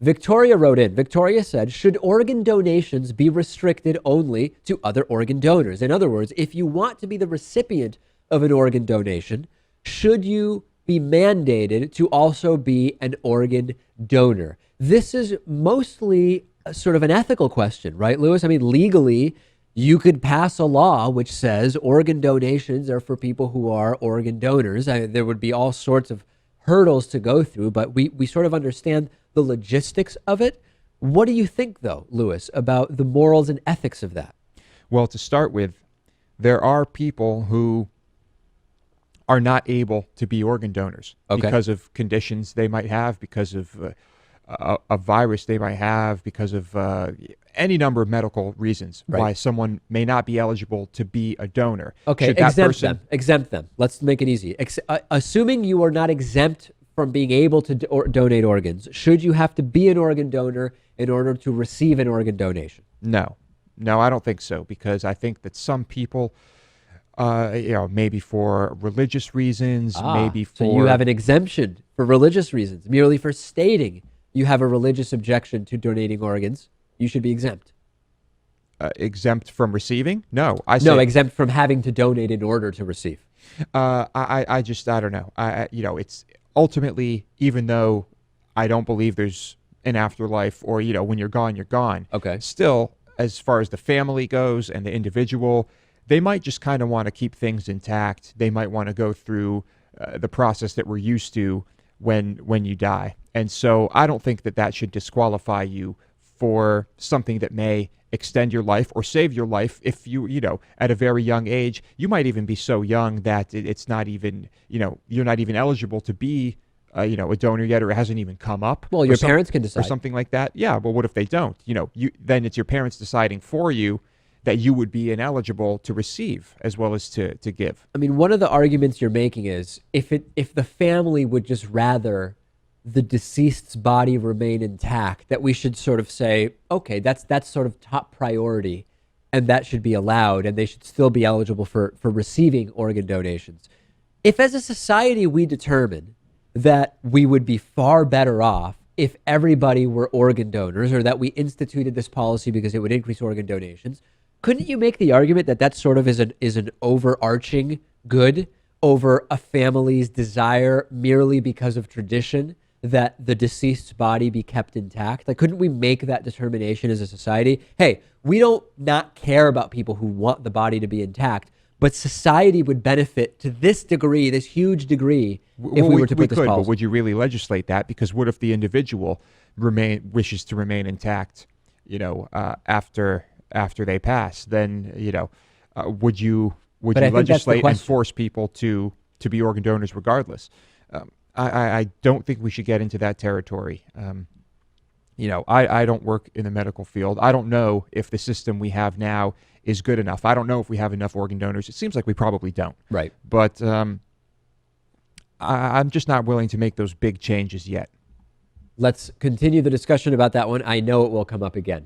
Victoria wrote in. Victoria said, should organ donations be restricted only to other organ donors? In other words, if you want to be the recipient of an organ donation, should you be mandated to also be an organ donor? This is mostly sort of an ethical question, right, Lewis? I mean, legally, you could pass a law which says organ donations are for people who are organ donors. There would be all sorts of hurdles to go through, but we sort of understand the logistics of it. What do you think, though, Lewis, about the morals and ethics of that? Well, to start with, there are people who are not able to be organ donors because of conditions they might have, because of a virus they might have, because of any number of medical reasons why someone may not be eligible to be a donor. Okay, exempt them. Let's make it easy. Assuming you are not exempt from being able to donate organs, should you have to be an organ donor in order to receive an organ donation? No, I don't think so, because I think that some people, maybe for religious reasons, maybe for... So you have an exemption for religious reasons, merely for stating you have a religious objection to donating organs, you should be exempt. Exempt from receiving? No, exempt from having to donate in order to receive. I don't know. It's ultimately, even though I don't believe there's an afterlife, or when you're gone, you're gone. Okay. Still, as far as the family goes and the individual, they might just kind of want to keep things intact. They might want to go through the process that we're used to when you die. And so I don't think that should disqualify you for something that may extend your life or save your life if you at a very young age. You might even be so young that it's not even, you're not even eligible to be a donor yet, or it hasn't even come up. Well, your parents can decide. Or something like that. Yeah, but what if they don't? Then it's your parents deciding for you that you would be ineligible to receive as well as to give. I mean, one of the arguments you're making is if the family would just rather the deceased's body remain intact, that we should sort of say, okay, that's sort of top priority, and that should be allowed, and they should still be eligible for receiving organ donations. If as a society we determine that we would be far better off if everybody were organ donors, or that we instituted this policy because it would increase organ donations, couldn't you make the argument that sort of is an overarching good over a family's desire merely because of tradition that the deceased's body be kept intact? Like, couldn't we make that determination as a society? Hey, we don't not care about people who want the body to be intact, but society would benefit to this degree, this huge degree, if we were to put this policy. But would you really legislate that? Because what if the individual wishes to remain intact, after they pass? Then, would you legislate and force people to be organ donors regardless? I don't think we should get into that territory. I don't work in the medical field. I don't know if the system we have now is good enough. I don't know if we have enough organ donors. It seems like we probably don't. Right. But I'm just not willing to make those big changes yet. Let's continue the discussion about that one. I know it will come up again.